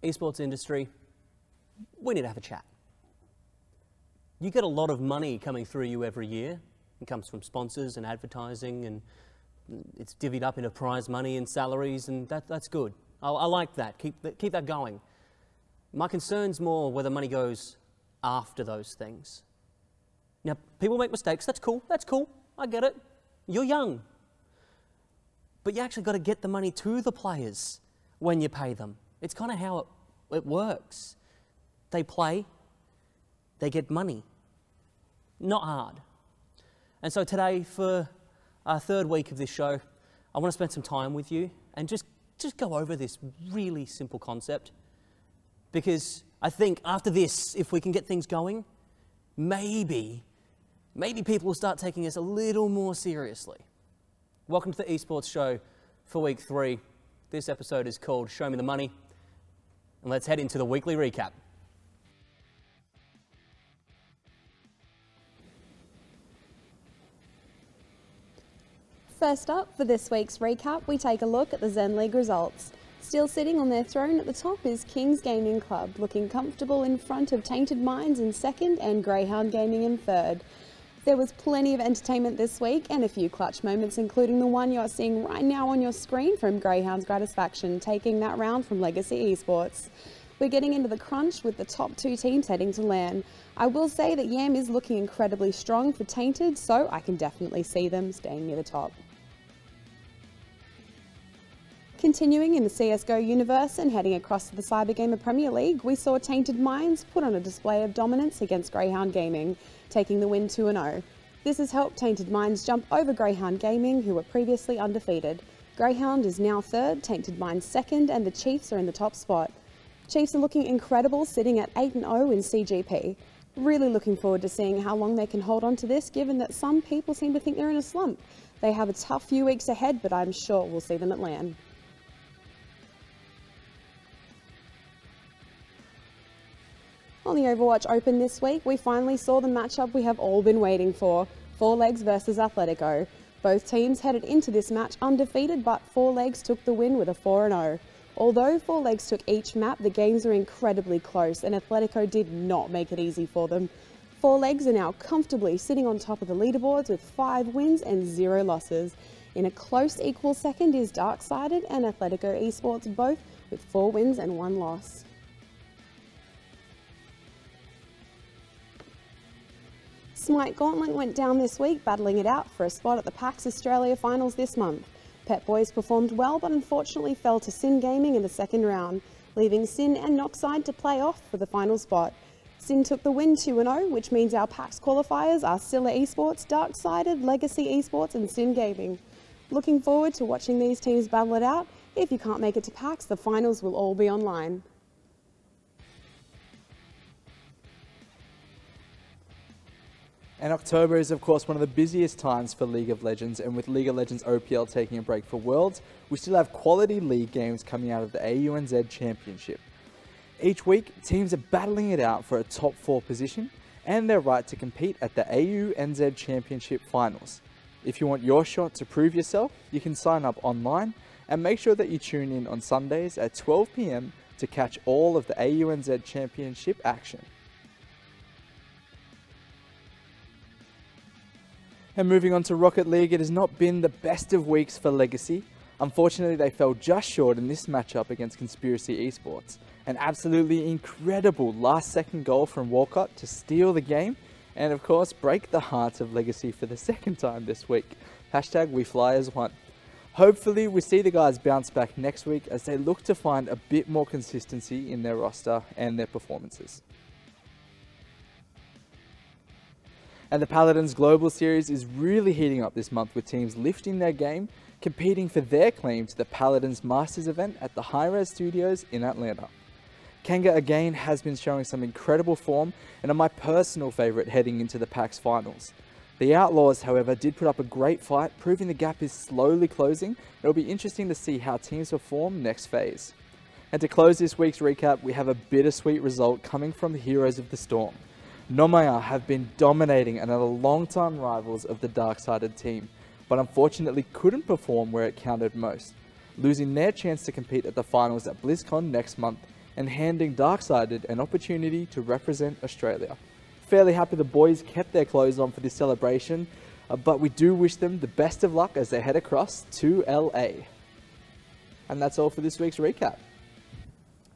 esports industry, we need to have a chat. You get a lot of money coming through you every year. It comes from sponsors and advertising, and it's divvied up into prize money and salaries, and that's good. I like that. Keep that going. My concern's more where the money goes after those things. Now, people make mistakes. That's cool. That's cool. I get it. You're young. But you actually got to get the money to the players when you pay them. It's kind of how it works. They play, they get money. Not hard. And so today, for our third week of this show, I want to spend some time with you and just go over this really simple concept. Because I think after this, if we can get things going, maybe people will start taking us a little more seriously. Welcome to the Esports show for week 3. This episode is called Show Me the Money. And let's head into the weekly recap. First up, for this week's recap, we take a look at the Zen League results. Still sitting on their throne at the top is Kings Gaming Club, looking comfortable in front of Tainted Minds in second and Greyhound Gaming in third. There was plenty of entertainment this week and a few clutch moments, including the one you're seeing right now on your screen from Greyhound's Gratisfaction, taking that round from Legacy Esports. We're getting into the crunch with the top 2 teams heading to LAN. I will say that Yam is looking incredibly strong for Tainted, so I can definitely see them staying near the top. Continuing in the CSGO universe and heading across to the CyberGamer Premier League, we saw Tainted Minds put on a display of dominance against Greyhound Gaming, taking the win 2-0. This has helped Tainted Minds jump over Greyhound Gaming, who were previously undefeated. Greyhound is now third, Tainted Minds second, and the Chiefs are in the top spot. Chiefs are looking incredible, sitting at 8-0 in CGP. Really looking forward to seeing how long they can hold on to this, given that some people seem to think they're in a slump. They have a tough few weeks ahead, but I'm sure we'll see them at LAN. On the Overwatch Open this week, we finally saw the matchup we have all been waiting for, Four Legs versus Athletico. Both teams headed into this match undefeated, but Four Legs took the win with a 4-0. Although Four Legs took each map, the games were incredibly close and Athletico did not make it easy for them. Four Legs are now comfortably sitting on top of the leaderboards with 5 wins and 0 losses. In a close equal second is Darksided and Athletico Esports, both with 4 wins and 1 loss. Smite Gauntlet went down this week, battling it out for a spot at the PAX Australia Finals this month. Pet Boys performed well, but unfortunately fell to Sin Gaming in the second round, leaving Sin and Noxide to play off for the final spot. Sin took the win 2-0, which means our PAX qualifiers are Scylla Esports, Darksided, Legacy Esports and Sin Gaming. Looking forward to watching these teams battle it out. If you can't make it to PAX, the finals will all be online. And October is of course one of the busiest times for League of Legends, and with League of Legends OPL taking a break for Worlds, we still have quality league games coming out of the AUNZ Championship. Each week, teams are battling it out for a top 4 position and their right to compete at the AUNZ Championship Finals. If you want your shot to prove yourself, you can sign up online and make sure that you tune in on Sundays at 12 PM to catch all of the AUNZ Championship action. And moving on to Rocket League, it has not been the best of weeks for Legacy. Unfortunately, they fell just short in this matchup against Conspiracy Esports. An absolutely incredible last-second goal from Walcott to steal the game, and of course, break the hearts of Legacy for the second time this week. #WeFlyAs1. Hopefully, we see the guys bounce back next week as they look to find a bit more consistency in their roster and their performances. And the Paladins Global Series is really heating up this month with teams lifting their game, competing for their claim to the Paladins Masters event at the Hi-Rez Studios in Atlanta. Kanga again has been showing some incredible form and are my personal favourite heading into the PAX finals. The Outlaws, however, did put up a great fight, proving the gap is slowly closing. It'll be interesting to see how teams perform next phase. And to close this week's recap, we have a bittersweet result coming from the Heroes of the Storm. Nomaya have been dominating and are the long-time rivals of the Darksided team, but unfortunately couldn't perform where it counted most, losing their chance to compete at the finals at BlizzCon next month and handing Darksided an opportunity to represent Australia. Fairly happy the boys kept their clothes on for this celebration, but we do wish them the best of luck as they head across to LA. And that's all for this week's recap.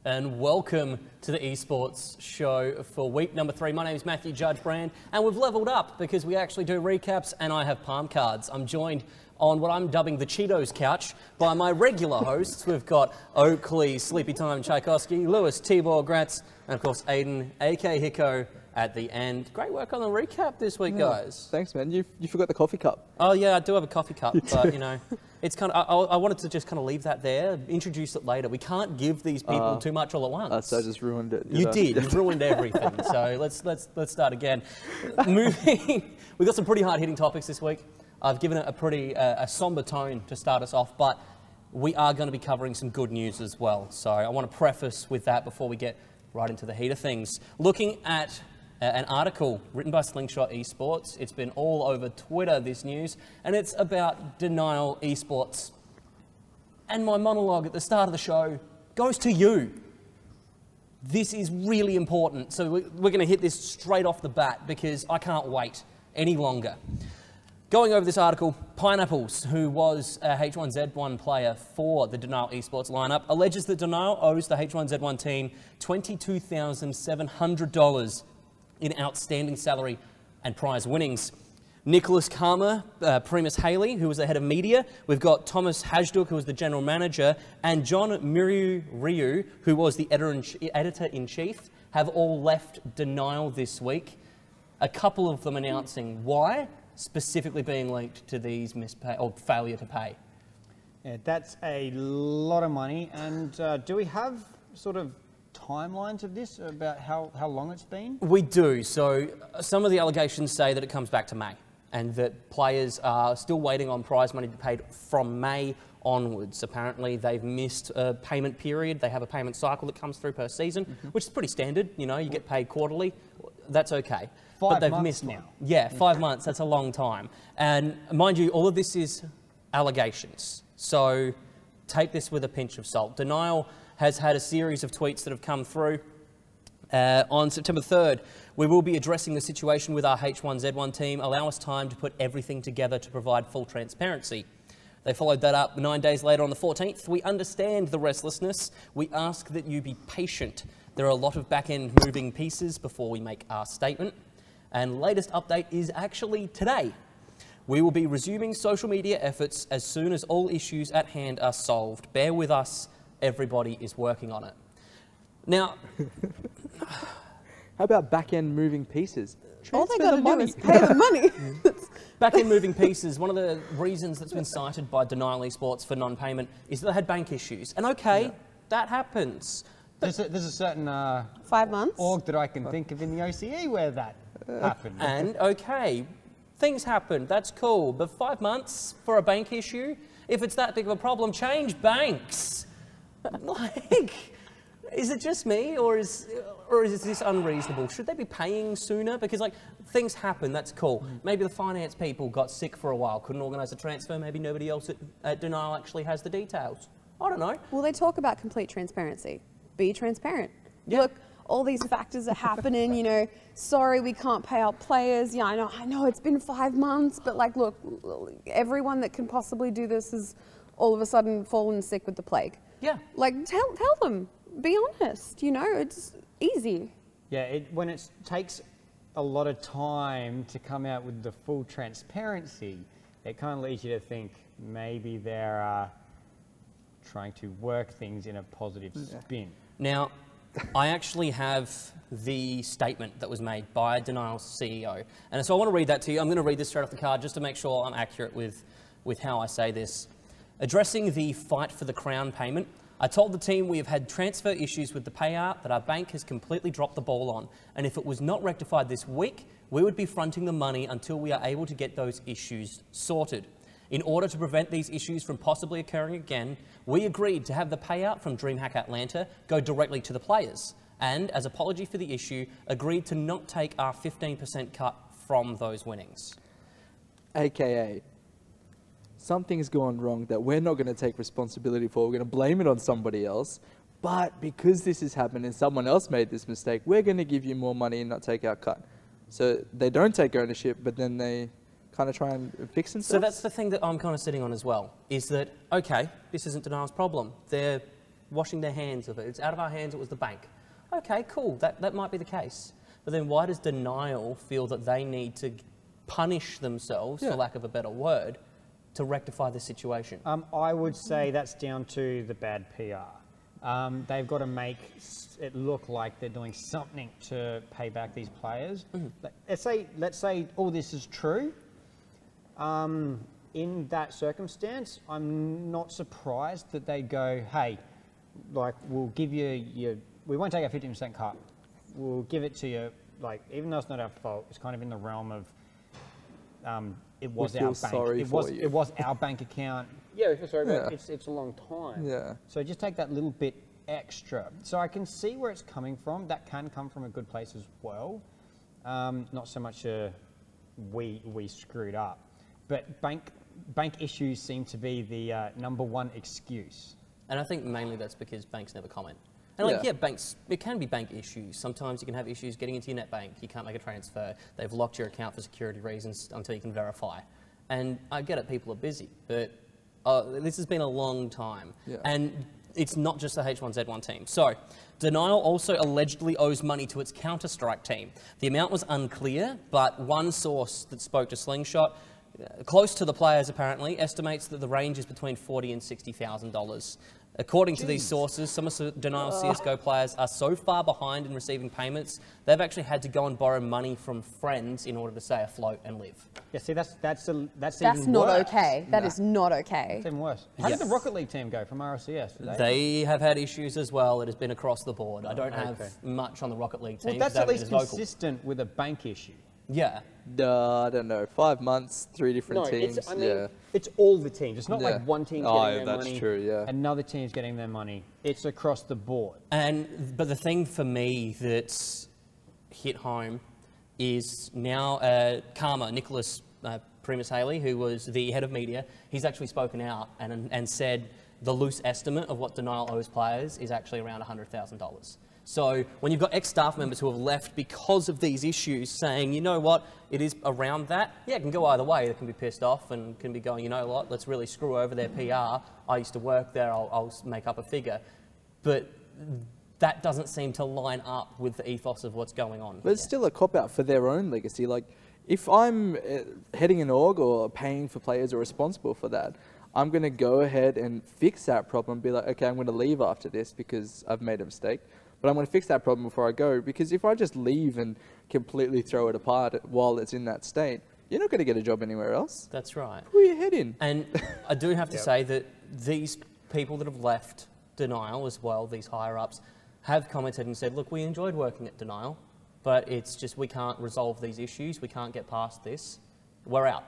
And welcome to the Esports show for week number 3. My name is Matthew Judge Brand, and we've leveled up because we actually do recaps and I have palm cards. I'm joined on what I'm dubbing the Cheetos couch by my regular hosts. We've got Oakley, Sleepy Time Tchaikovsky, Lewis, Tibor, Gratz, and of course Aiden, AK Hicko at the end. Great work on the recap this week, guys. Thanks, man. You forgot the coffee cup. Oh yeah, I do have a coffee cup, but you know, it's kind of. I wanted to just kind of leave that there, introduce it later. We can't give these people too much all at once. So I just ruined it. You did. You've ruined everything. So let's start again. Moving. We've got some pretty hard hitting topics this week. I've given it a pretty a somber tone to start us off, but we are going to be covering some good news as well. So I want to preface with that before we get right into the heat of things. Looking at an article written by Slingshot Esports. It's been all over Twitter, this news, and it's about Denial Esports. And my monologue at the start of the show goes to you. This is really important. So we're going to hit this straight off the bat because I can't wait any longer. Going over this article, Pineapples, who was a H1Z1 player for the Denial Esports lineup, alleges that Denial owes the H1Z1 team $22,700 in outstanding salary and prize winnings. Nicholas Karma, Primus Haley, who was the head of media. We've got Thomas Hajduk, who was the general manager, and John Ryu, who was the editor-in-chief, have all left Denial this week. A couple of them announcing why, specifically being linked to these mispay or failure to pay. Yeah, that's a lot of money. And do we have sort of timelines of this about how long it's been? We do. So some of the allegations say that it comes back to May and that players are still waiting on prize money to be paid from May onwards. Apparently they've missed a payment period. They have a payment cycle that comes through per season, which is pretty standard. You know, you get paid quarterly. That's okay. But they've missed now. Yeah, 5 months. That's a long time. And mind you, all of this is allegations. So take this with a pinch of salt. Denial has had a series of tweets that have come through. On September 3rd, we will be addressing the situation with our H1Z1 team. Allow us time to put everything together to provide full transparency. They followed that up 9 days later on the 14th. We understand the restlessness. We ask that you be patient. There are a lot of back-end moving pieces before we make our statement. And latest update is actually today. We will be resuming social media efforts as soon as all issues at hand are solved. Bear with us. Everybody is working on it. Now, how about back-end moving pieces? All they got to do is pay the money. Back-end moving pieces, one of the reasons that's been cited by Denial Esports for non-payment is that they had bank issues. And okay, that happens. There's a certain 5 months org that I can think of in the OCE where that happened. And okay, things happen, that's cool. But 5 months for a bank issue? If it's that big of a problem, change banks. Like, is it just me, or is this unreasonable? Should they be paying sooner? Because like things happen, that's cool. Maybe the finance people got sick for a while, couldn't organise a transfer. Maybe nobody else at Denial actually has the details. I don't know. Well, they talk about complete transparency. Be transparent. Yeah. Look, all these factors are happening, you know, sorry we can't pay our players. Yeah, I know it's been 5 months, but like, look, everyone that can possibly do this has all of a sudden fallen sick with the plague. Yeah. Like, tell them. Be honest, you know, it's easy. Yeah, when it takes a lot of time to come out with the full transparency, it kind of leads you to think maybe they're trying to work things in a positive spin. Now, I actually have the statement that was made by Denial's CEO. And so I want to read that to you. I'm going to read this straight off the card just to make sure I'm accurate with how I say this. Addressing the fight for the crown payment, I told the team we have had transfer issues with the payout that our bank has completely dropped the ball on. And if it was not rectified this week, we would be fronting the money until we are able to get those issues sorted. In order to prevent these issues from possibly occurring again, we agreed to have the payout from DreamHack Atlanta go directly to the players, and as apology for the issue, agreed to not take our 15% cut from those winnings. AKA, something's gone wrong that we're not going to take responsibility for. We're going to blame it on somebody else, but because this has happened and someone else made this mistake, we're going to give you more money and not take our cut. So they don't take ownership, but then they kind of try and fix themselves. So that's the thing that I'm kind of sitting on as well, is that, okay, this isn't Denial's problem. They're washing their hands of it. It's out of our hands, it was the bank. Okay, cool, that might be the case. But then why does Denial feel that they need to punish themselves, for lack of a better word, to rectify the situation? I would say that's down to the bad PR. They've got to make it look like they're doing something to pay back these players. Let's say all this is true. In that circumstance, I'm not surprised that they go, hey, like, we'll give you we won't take a 50% cut. We'll give it to you, like, even though it's not our fault, it's kind of in the realm of, it was our bank. It was our bank account. Yeah, we feel sorry, but it's a long time. Yeah. So just take that little bit extra. So I can see where it's coming from. That can come from a good place as well. Not so much we screwed up, but bank issues seem to be the #1 excuse. And I think mainly that's because banks never comment. And like, banks, it can be bank issues. Sometimes you can have issues getting into your net bank. You can't make a transfer. They've locked your account for security reasons until you can verify. And I get it, people are busy, but this has been a long time. Yeah. And it's not just the H1Z1 team. So, Denial also allegedly owes money to its Counter-Strike team. The amount was unclear, but one source that spoke to Slingshot, close to the players apparently, estimates that the range is between $40,000 and $60,000. According to these sources, some of Denial CSGO players are so far behind in receiving payments, they've actually had to go and borrow money from friends in order to stay afloat and live. Yeah, see, that's even not worse. okay. That is not okay. It's even worse. How did the Rocket League team go from RLCS? They have had issues as well. It has been across the board. I don't have much on the Rocket League team. Well, that's at least consistent with a bank issue. Yeah. I don't know. 5 months, 3 different teams. It's all the teams. It's not like one team's getting their money. That's true, yeah. Another team's getting their money. It's across the board. But the thing for me that's hit home is now Karma, Nicholas Primus Haley, who was the head of media, he's actually spoken out and said the loose estimate of what Denial owes players is actually around $100,000. So when you've got ex-staff members who have left because of these issues saying, you know what, it is around that, it can go either way. They can be pissed off and can be going, you know what, let's really screw over their PR. I used to work there, I'll make up a figure. But that doesn't seem to line up with the ethos of what's going on. But it's still a cop-out for their own legacy. Like, if I'm heading an org or paying for players or responsible for that, I'm going to go ahead and fix that problem and be like, okay, I'm going to leave after this because I've made a mistake. But I'm going to fix that problem before I go, because if I just leave and completely throw it apart while it's in that state, you're not going to get a job anywhere else. That's right. Where are you heading? And I do have to say that these people that have left Denial as well, these higher-ups, have commented and said, look, we enjoyed working at Denial, but it's just we can't resolve these issues, we can't get past this, we're out.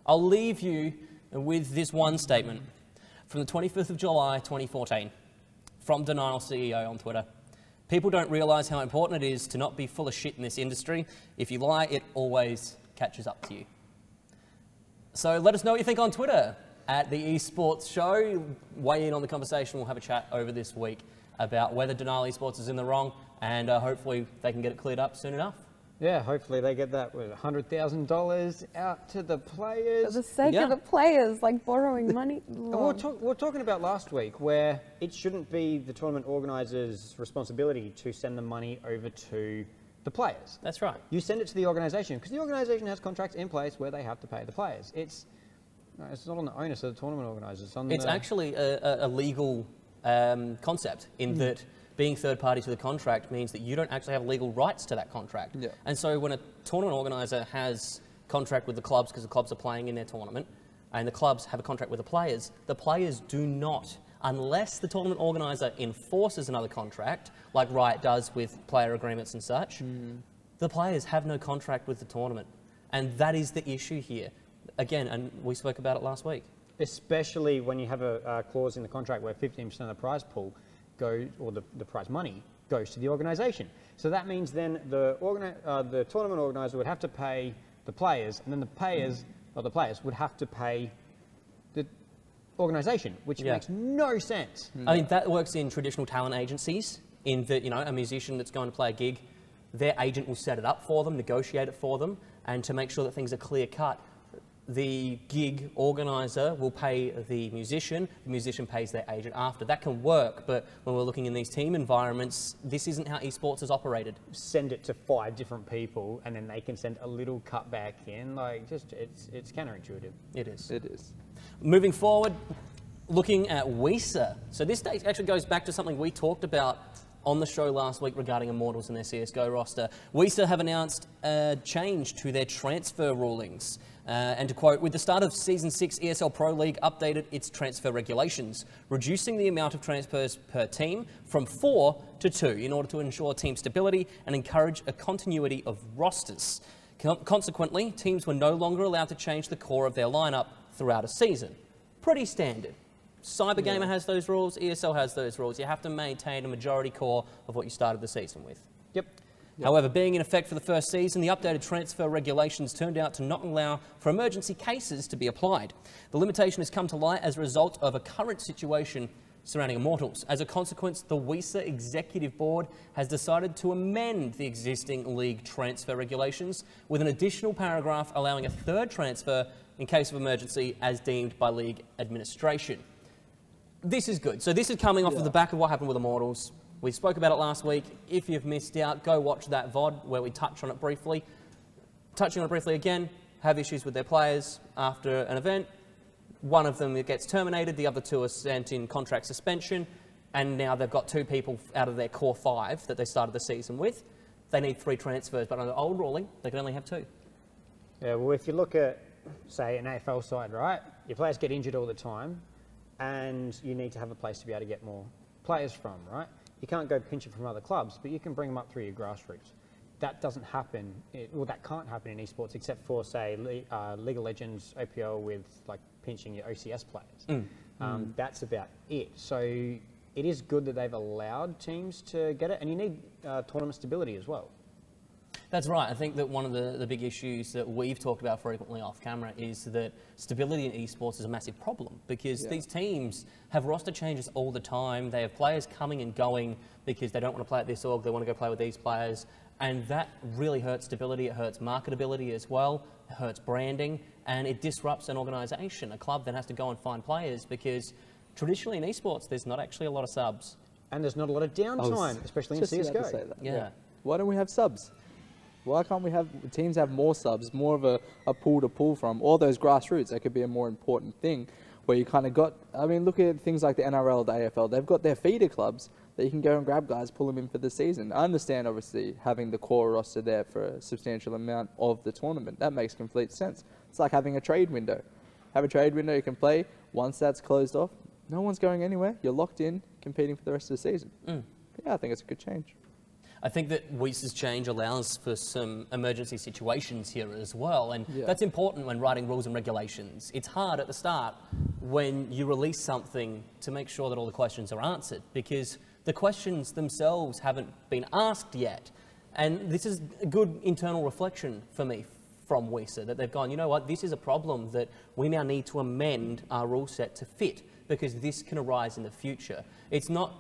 I'll leave you with this one statement from the 25th of July, 2014. From Denial CEO on Twitter. People don't realise how important it is to not be full of shit in this industry. If you lie, it always catches up to you. So let us know what you think on Twitter at the Esports Show. Weigh in on the conversation. We'll have a chat over this week about whether Denial Esports is in the wrong, and hopefully they can get it cleared up soon enough. Yeah, hopefully they get that with $100,000 out to the players. For the sake of the players, like borrowing money. We were talking about last week where it shouldn't be the tournament organisers' responsibility to send the money over to the players. That's right. You send it to the organisation because the organisation has contracts in place where they have to pay the players. It's not on the onus of the tournament organisers. It's actually a legal concept in that being third party to the contract means that you don't actually have legal rights to that contract. Yeah. And so when a tournament organiser has contract with the clubs because the clubs are playing in their tournament and the clubs have a contract with the players do not, unless the tournament organiser enforces another contract, like Riot does with player agreements and such, the players have no contract with the tournament. And that is the issue here. Again, and we spoke about it last week. Especially when you have a clause in the contract where 15% of the prize pool goes, or the prize money goes to the organisation. So that means then the tournament organiser would have to pay the players, and then the players would have to pay the organisation, which Yeah. makes no sense. I mean, that works in traditional talent agencies, in that, you know, a musician that's going to play a gig, their agent will set it up for them, negotiate it for them, and to make sure that things are clear cut, the gig organiser will pay the musician pays their agent after. That can work, but when we're looking in these team environments, this isn't how esports is operated. Send it to 5 different people, and then they can send a little cut back in. Like, just it's counterintuitive. It is. It is. Moving forward, looking at WESA. So this actually goes back to something we talked about on the show last week regarding Immortals and their CSGO roster. WESA have announced a change to their transfer rulings. And to quote, with the start of Season 6, ESL Pro League updated its transfer regulations, reducing the amount of transfers per team from 4 to 2 in order to ensure team stability and encourage a continuity of rosters. Consequently, teams were no longer allowed to change the core of their lineup throughout a season. Pretty standard. CyberGamer has those rules, ESL has those rules. You have to maintain a majority core of what you started the season with. Yep. However, being in effect for the first season, the updated transfer regulations turned out to not allow for emergency cases to be applied. The limitation has come to light as a result of a current situation surrounding Immortals. As a consequence, the WESA Executive Board has decided to amend the existing league transfer regulations with an additional paragraph allowing a third transfer in case of emergency as deemed by league administration. This is good. So this is coming off of the back of what happened with Immortals. We spoke about it last week. If you've missed out, go watch that VOD where we touch on it briefly. Touching on it briefly again, have issues with their players after an event. One of them gets terminated, the other 2 are sent in contract suspension, and now they've got 2 people out of their core 5 that they started the season with. They need 3 transfers, but under the old ruling, they can only have 2. Yeah, well, if you look at, say, an AFL side, right? Your players get injured all the time, and you need to have a place to be able to get more players from, right? You can't go pinch it from other clubs, but you can bring them up through your grassroots. That doesn't happen, that can't happen in esports except for, say, League of Legends, OPL with, like, pinching your OCS players. That's about it. So it is good that they've allowed teams to get it, and you need tournament stability as well. That's right. I think that one of the big issues that we've talked about frequently off camera is that stability in esports is a massive problem because these teams have roster changes all the time. They have players coming and going because they don't want to play at this org, they want to go play with these players, and that really hurts stability. It hurts marketability as well, it hurts branding, and it disrupts an organisation, a club that has to go and find players because traditionally in esports there's not actually a lot of subs. And there's not a lot of downtime, especially in CSGO. Yeah. Why don't we have subs? Why can't we have teams have more subs, more of a pool to pull from? All those grassroots, that could be a more important thing where you kind of got, I mean, look at things like the NRL, the AFL, they've got their feeder clubs that you can go and grab guys, pull them in for the season. I understand, obviously, having the core roster there for a substantial amount of the tournament. That makes complete sense. It's like having a trade window. Have a trade window you can play. Once that's closed off, no one's going anywhere. You're locked in, competing for the rest of the season. Yeah, I think it's a good change. I think that WESA's change allows for some emergency situations here as well, and that's important when writing rules and regulations. It's hard at the start when you release something to make sure that all the questions are answered, because the questions themselves haven't been asked yet. And this is a good internal reflection for me from WESA, that they've gone, you know what, this is a problem that we now need to amend our rule set to fit, because this can arise in the future. It's not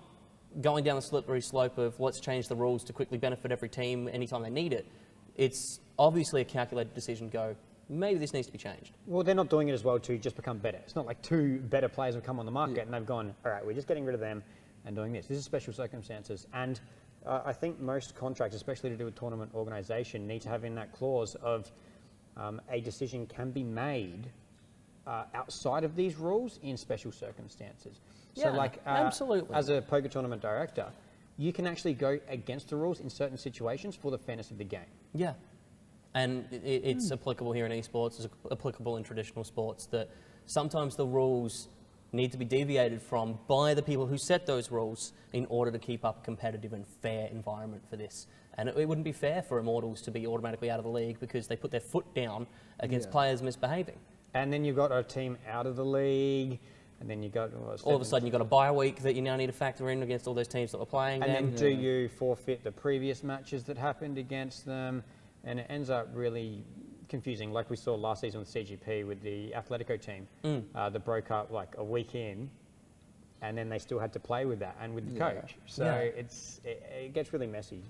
going down the slippery slope of let's change the rules to quickly benefit every team anytime they need it. It's obviously a calculated decision go, maybe this needs to be changed. Well, they're not doing it as well to just become better. It's not like 2 better players have come on the market and they've gone, all right, we're just getting rid of them and doing this. This is special circumstances. And I think most contracts, especially to do with tournament organisation, need to have in that clause of a decision can be made outside of these rules in special circumstances. So like, absolutely. As a poker tournament director, you can actually go against the rules in certain situations for the fairness of the game. Yeah. And it's applicable here in esports, it's applicable in traditional sports, that sometimes the rules need to be deviated from by the people who set those rules in order to keep up a competitive and fair environment for this. And it wouldn't be fair for Immortals to be automatically out of the league because they put their foot down against players misbehaving. And then you've got a team out of the league, and then you got all of a sudden you've got a bye week that you now need to factor in against all those teams that were playing. And then do you forfeit the previous matches that happened against them? And it ends up really confusing, like we saw last season with CGP with the Atletico team that broke up like a week in, and then they still had to play with that and with the coach. So it gets really messy.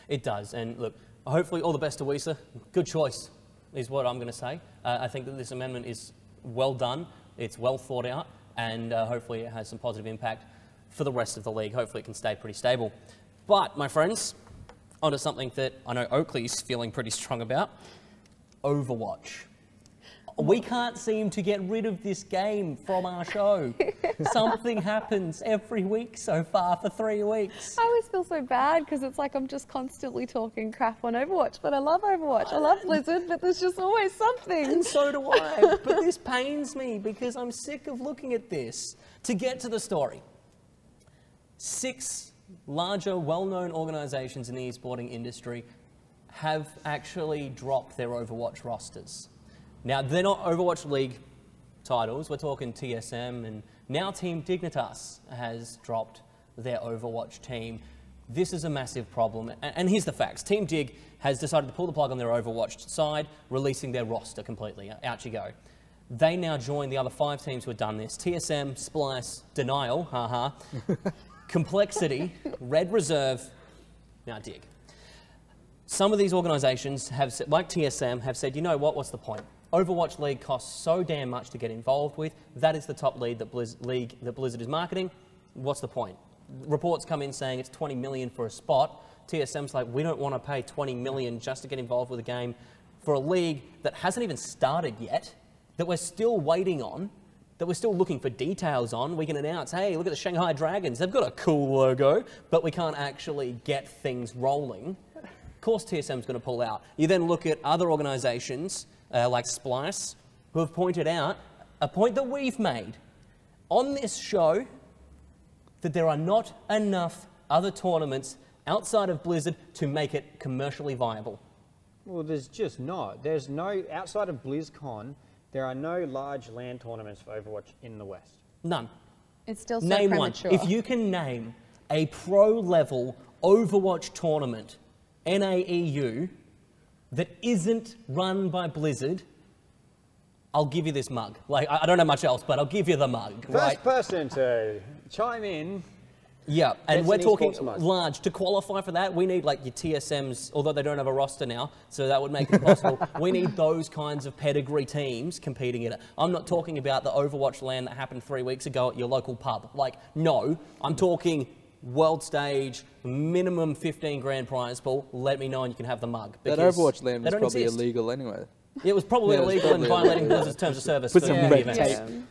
It does, and look, hopefully all the best to WESA. Good choice, is what I'm going to say. I think that this amendment is well done, it's well thought out, and hopefully it has some positive impact for the rest of the league. Hopefully it can stay pretty stable. But, my friends, onto something that I know Oakley's feeling pretty strong about. Overwatch. We can't seem to get rid of this game from our show. Something happens every week so far for 3 weeks. I always feel so bad because it's like I'm just constantly talking crap on Overwatch, but I love Overwatch. I love Blizzard, but there's just always something. And so do I. But this pains me because I'm sick of looking at this. To get to the story, 6 larger, well-known organisations in the esporting industry have actually dropped their Overwatch rosters. Now, they're not Overwatch League titles, we're talking TSM, and now Team Dignitas has dropped their Overwatch team. This is a massive problem, and here's the facts. Team Dig has decided to pull the plug on their Overwatch side, releasing their roster completely. Out you go. They now join the other 5 teams who have done this. TSM, Splice, Denial, haha, Complexity, Red Reserve, now Dig. Some of these organisations have, like TSM, have said, you know what, what's the point? Overwatch League costs so damn much to get involved with. That is the top league that Blizzard is marketing. What's the point? Reports come in saying it's 20 million for a spot. TSM's like, we don't want to pay 20 million just to get involved with a game for a league that hasn't even started yet, that we're still waiting on, that we're still looking for details on. We can announce, hey, look at the Shanghai Dragons. They've got a cool logo, but we can't actually get things rolling. Of course TSM's going to pull out. You then look at other organisations like Splice, who have pointed out a point that we've made on this show, that there are not enough other tournaments outside of Blizzard to make it commercially viable. Well, there's just not. There's no, outside of BlizzCon, there are no large LAN tournaments for Overwatch in the West. None. It's still so name premature. one. If you can name a pro-level Overwatch tournament, NAEU, that isn't run by Blizzard, I'll give you this mug. Like, I don't know much else, but I'll give you the mug. First person to chime in. Yeah, and we're talking mug. large. To qualify for that, we need like your TSMs, although they don't have a roster now, so that would make it impossible. We need those kinds of pedigree teams competing in it. I'm not talking about the Overwatch LAN that happened 3 weeks ago at your local pub. Like, no, I'm talking world stage, minimum 15 grand prize pool. Let me know and you can have the mug. That Overwatch LAN was probably illegal anyway. It was probably illegal and violating Blizzard's terms of service. Put some red tape.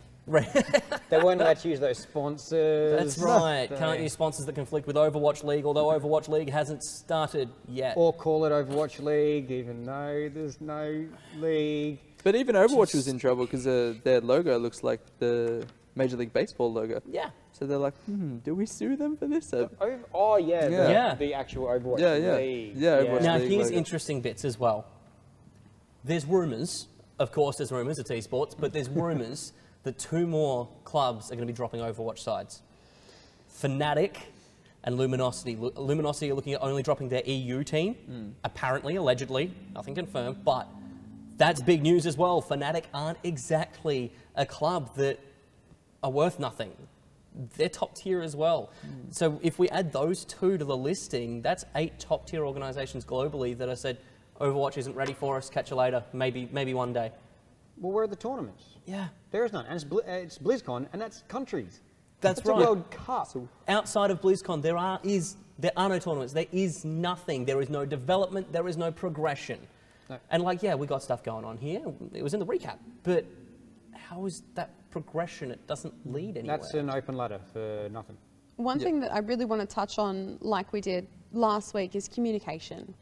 They weren't allowed to use those sponsors. That's right. Can't use sponsors that conflict with Overwatch League, although Overwatch League hasn't started yet. Or call it Overwatch League, even though there's no league. But even Overwatch was in trouble because their logo looks like the Major League Baseball logo. Yeah. So they're like, do we sue them for this? Oh, yeah, the actual Overwatch League. Yeah, Overwatch Now, League here's logo. interesting bits as well. There's rumours, of course there's rumours, it's esports, but there's rumours that 2 more clubs are going to be dropping Overwatch sides. Fnatic and Luminosity. Luminosity are looking at only dropping their EU team, apparently, allegedly, nothing confirmed, but that's big news as well. Fnatic aren't exactly a club that are worth nothing. They're top tier as well. So if we add those 2 to the listing, that's 8 top tier organisations globally that have said, Overwatch isn't ready for us, catch you later, maybe one day. Well, where are the tournaments? Yeah. There is none, and it's BlizzCon, and that's countries. That's It's right. a World Cup. Outside of BlizzCon, there are no tournaments. There is nothing. There is no development. There is no progression. No. And like, yeah, we got stuff going on here. It was in the recap. But how is that progression? It doesn't lead anywhere. That's an open ladder for nothing. One thing that I really want to touch on, like we did last week, is communication.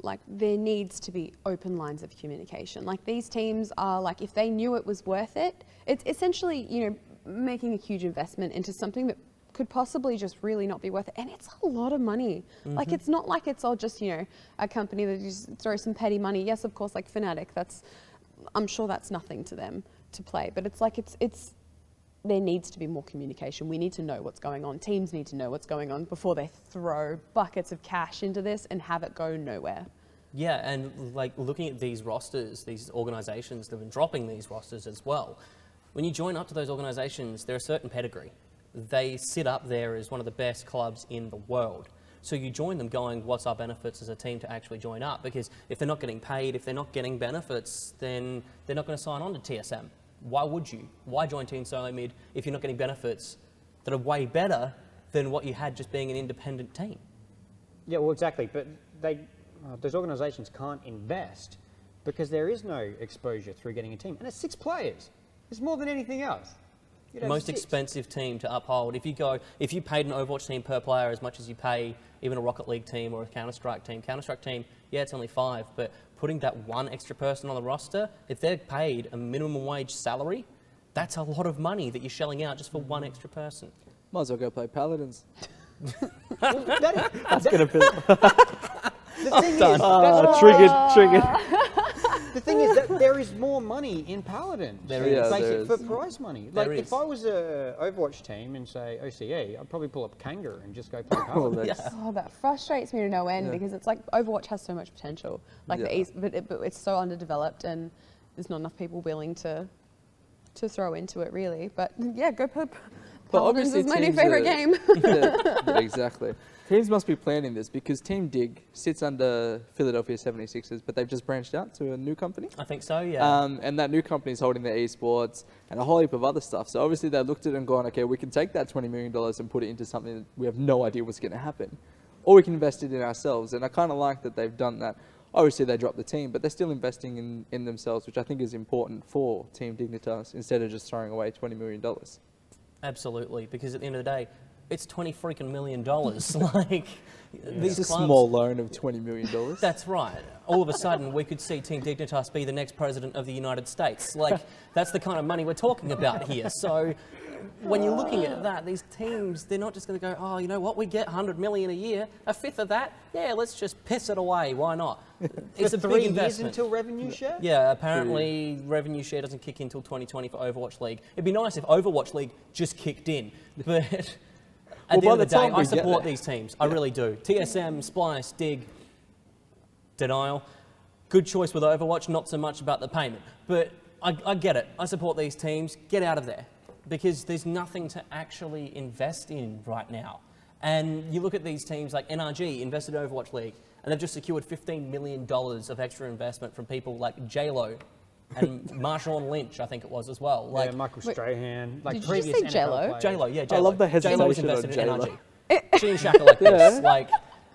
Like, there needs to be open lines of communication. Like, these teams are like, if they knew it was worth it, it's essentially, you know, making a huge investment into something that could possibly just really not be worth it. And it's a lot of money. Like, it's not like it's all just, you know, a company that just throws some petty money. Yes, of course, like Fnatic, I'm sure that's nothing to them to play. But it's like, there needs to be more communication. We need to know what's going on. Teams need to know what's going on before they throw buckets of cash into this and have it go nowhere. Yeah, and like looking at these rosters, these organisations that have been dropping these rosters as well, when you join up to those organisations, they're a certain pedigree. They sit up there as one of the best clubs in the world. So you join them going, what's our benefits as a team to actually join up? Because if they're not getting paid, if they're not getting benefits, then they're not going to sign on to TSM. Why would you? Why join Team Solo Mid if you're not getting benefits that are way better than what you had just being an independent team? Yeah, well, exactly. But those organisations can't invest because there is no exposure through getting a team. And it's 6 players. It's more than anything else. Most expensive team to uphold. If you paid an Overwatch team per player as much as you pay even a Rocket League team or a Counter-Strike team, yeah, it's only 5, but putting that one extra person on the roster, if they're paid a minimum wage salary, that's a lot of money that you're shelling out just for one extra person. Might as well go play Paladins. Well, That's going to be... the thing is, Triggered. the thing is that there is more money in Paladin. There is. There For is. prize money. There Like is. if I was a Overwatch team and say OCE, I'd probably pull up Kanga and just go play Paladin. Oh, that frustrates me to no end Yeah. because it's like Overwatch has so much potential, like Yeah. but it's so underdeveloped and there's not enough people willing to throw into it really. But yeah, go put. But Paladins obviously is my new teams favorite are- game. Yeah, exactly. Teams must be planning this because Team Dig sits under Philadelphia 76ers, but they've just branched out to a new company. I think so, yeah. And that new company is holding the esports and a whole heap of other stuff. So obviously they looked at it and gone, okay, we can take that $20 million and put it into something that we have no idea what's going to happen. Or we can invest it in ourselves. And I kind of like that they've done that. Obviously they dropped the team, but they're still investing in themselves, which I think is important for Team Dignitas instead of just throwing away $20 million. Absolutely, because at the end of the day, it's $20 freaking million. Like, these It's a clubs, small loan of $20 million. That's right. All of a sudden, we could see Team Dignitas be the next president of the United States. Like, that's the kind of money we're talking about here. So, when you're looking at that, these teams, they're not just going to go, oh, you know what, we get $100 million a year, a fifth of that, yeah, let's just piss it away. Why not? It's a For big 3 years investment. until revenue share? Yeah, apparently revenue share doesn't kick in until 2020 for Overwatch League. It'd be nice if Overwatch League just kicked in, but at the end of the day, I support these teams. I really do. TSM, Splice, Dig, Denial. Good choice with Overwatch, not so much about the payment. But I get it. I support these teams. Get out of there. Because there's nothing to actually invest in right now. And you look at these teams like NRG invested in Overwatch League, and they've just secured $15 million of extra investment from people like J-Lo and Marshawn Lynch, I think it was as well. Like, Yeah, Michael Strahan. Like Did you previous just say NFL J-Lo? players. J-Lo, yeah, J-Lo. I love the J-Lo was hesitation on invested in J-Lo. NRG. She and Shaq like this. Like,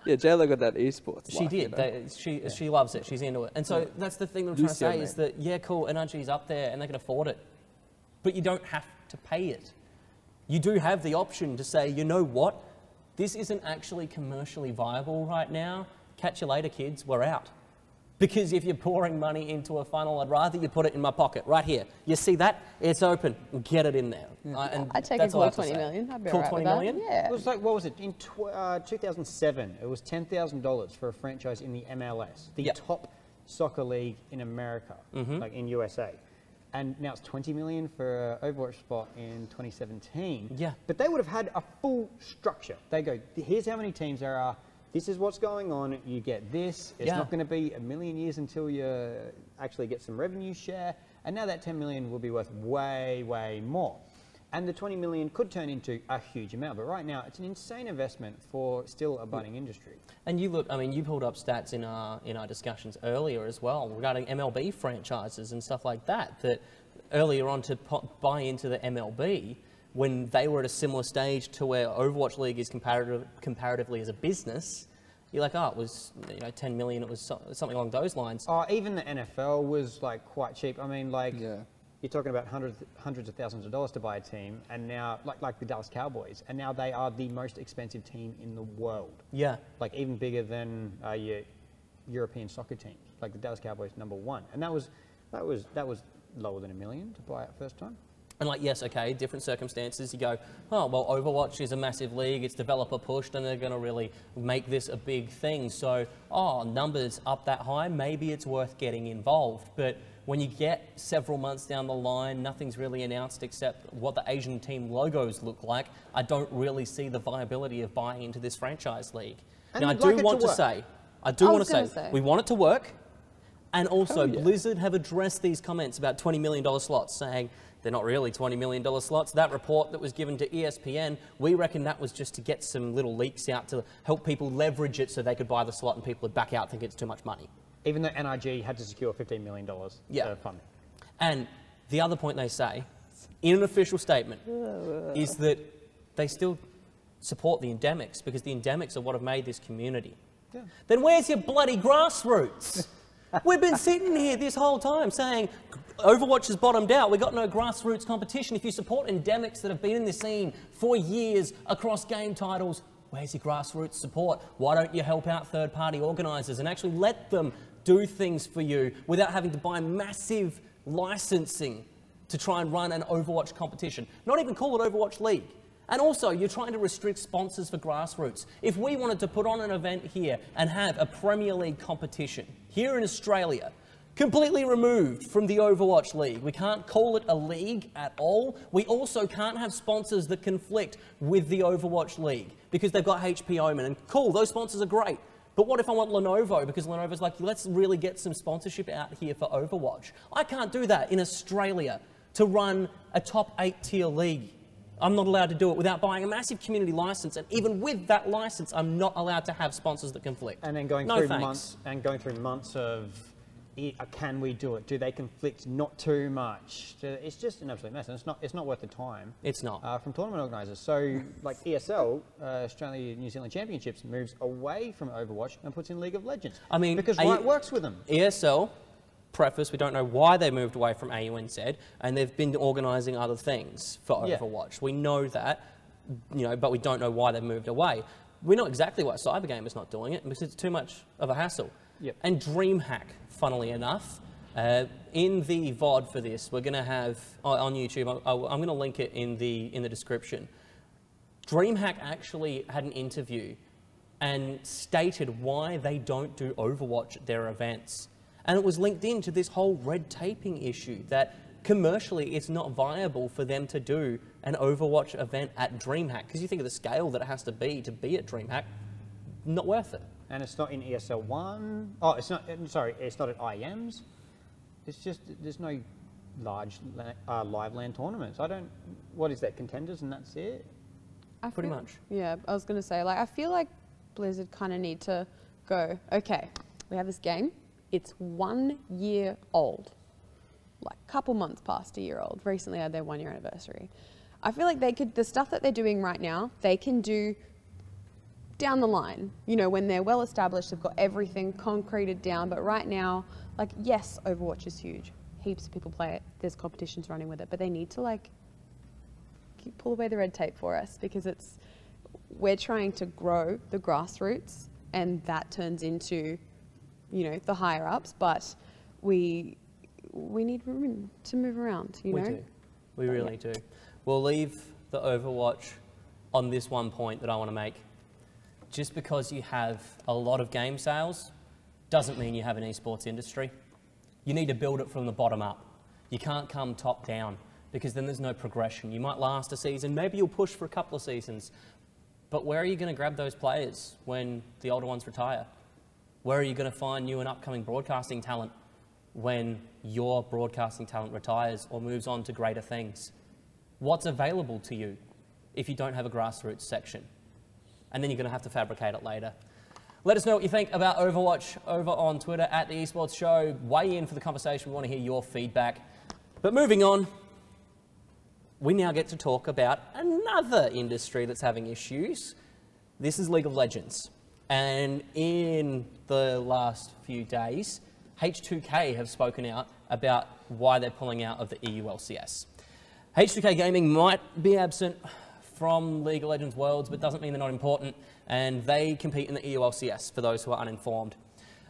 Yeah, J-Lo got that esports. she did. She loves it. She's into it. And so that's the thing that I'm trying to Lucio, say is that, yeah, cool, NRG's up there and they can afford it. But you don't have to pay it. You do have the option to say, you know what? This isn't actually commercially viable right now. Catch you later, kids. We're out. Because if you're pouring money into a funnel, I'd rather you put it in my pocket right here. You see that? It's open. Get it in there. And I'd take that's a all I cool have to 20 say. million. I'd be Cool alright 20 with that. million? Yeah. It was like, what was it? In 2007, it was $10,000 for a franchise in the MLS, the Yep. top soccer league in America, like in USA. And now it's 20 million for an Overwatch spot in 2017. Yeah. But they would have had a full structure. They go, here's how many teams there are. This is what's going on. You get this. It's Yeah. not going to be a million years until you actually get some revenue share. And now that 10 million will be worth way, way more. And the 20 million could turn into a huge amount. But right now, it's an insane investment for still a budding industry. And you look, I mean, you pulled up stats in our discussions earlier as well regarding MLB franchises and stuff like that, that earlier on to buy into the MLB when they were at a similar stage to where Overwatch League is comparatively as a business, you're like, oh, it was 10 million, it was something along those lines. Even the NFL was like quite cheap. I mean, like Yeah. you're talking about hundreds of thousands of dollars to buy a team, and now like the Dallas Cowboys, and now they are the most expensive team in the world. Yeah. Like even bigger than your European soccer team. Like the Dallas Cowboys #1, and that was lower than $1 million to buy it first time. And like, yes, okay, different circumstances. You go, oh, well, Overwatch is a massive league. It's developer pushed and they're going to really make this a big thing. So, numbers up that high, maybe it's worth getting involved. But when you get several months down the line, nothing's really announced except what the Asian team logos look like. I don't really see the viability of buying into this franchise league. And Now, I you'd do like it want to to work. say, I do want was to gonna say, say. we want it to work. And also, Oh, yeah. Blizzard have addressed these comments about $20 million slots, saying they're not really $20 million slots. That report that was given to ESPN, we reckon that was just to get some little leaks out to help people leverage it so they could buy the slot and people would back out thinking it's too much money. Even though NRG had to secure $15 million Yeah. funding. And the other point they say, in an official statement, is that they still support the endemics because the endemics are what have made this community. Yeah. Then where's your bloody grassroots? We've been sitting here this whole time saying Overwatch has bottomed out. We've got no grassroots competition. If you support endemics that have been in the scene for years across game titles, where's your grassroots support? Why don't you help out third-party organisers and actually let them do things for you without having to buy massive licensing to try and run an Overwatch competition? Not even call it Overwatch League. And also, you're trying to restrict sponsors for grassroots. If we wanted to put on an event here and have a Premier League competition here in Australia, completely removed from the Overwatch League, we can't call it a league at all. We also can't have sponsors that conflict with the Overwatch League because they've got HP Omen. And cool, those sponsors are great. But what if I want Lenovo? Because Lenovo's like, let's really get some sponsorship out here for Overwatch. I can't do that in Australia to run a top 8 tier league. I'm not allowed to do it without buying a massive community license, and even with that license, I'm not allowed to have sponsors that conflict. And then going No through thanks. months of can we do it? Do they conflict not too much? It's just an absolute mess, and it's not worth the time. It's not. From tournament organisers. So like ESL, Australia New Zealand Championships, moves away from Overwatch and puts in League of Legends. I mean, because Riot works with them. ESL, preface, we don't know why they moved away from AUNZ, and they've been organising other things for Yeah. Overwatch. We know that, but we don't know why they moved away. We know exactly why CyberGamer's not doing it, because it's too much of a hassle. Yep. And DreamHack, funnily enough, in the VOD for this, we're going to have, on YouTube, I'm going to link it in the description. DreamHack actually had an interview and stated why they don't do Overwatch at their events. And it was linked into this whole red taping issue that commercially it's not viable for them to do an Overwatch event at DreamHack. Because you think of the scale that it has to be at DreamHack, not worth it. And it's not in ESL 1. Oh, it's not, sorry, it's not at IEMs. It's just, there's no large live LAN tournaments. What is that, contenders and that's it? Pretty much. Yeah, I was going to say, I feel like Blizzard kind of need to go, okay, we have this game. It's 1 year old, like a couple months past a year old. Recently had their 1 year anniversary. I feel like the stuff that they're doing right now, they can do down the line. When they're well established, they've got everything concreted down. But right now, yes, Overwatch is huge. Heaps of people play it. There's competitions running with it. But they need to pull away the red tape for us because we're trying to grow the grassroots, and that turns into the higher ups, but we need room to move around, We do. We really do. We'll leave the Overwatch on this one point that I want to make. Just because you have a lot of game sales doesn't mean you have an esports industry. You need to build it from the bottom up. You can't come top down because then there's no progression. You might last a season, maybe you'll push for a couple of seasons, but where are you going to grab those players when the older ones retire? Where are you going to find new and upcoming broadcasting talent when your broadcasting talent retires or moves on to greater things? What's available to you if you don't have a grassroots section? And then you're going to have to fabricate it later. Let us know what you think about Overwatch over on Twitter at the Esports Show. Weigh in for the conversation. We want to hear your feedback. But moving on, we now get to talk about another industry that's having issues. This is League of Legends. And in the last few days, H2K have spoken out about why they're pulling out of the EU LCS. H2K Gaming might be absent from League of Legends Worlds, but doesn't mean they're not important, and they compete in the EU LCS, for those who are uninformed.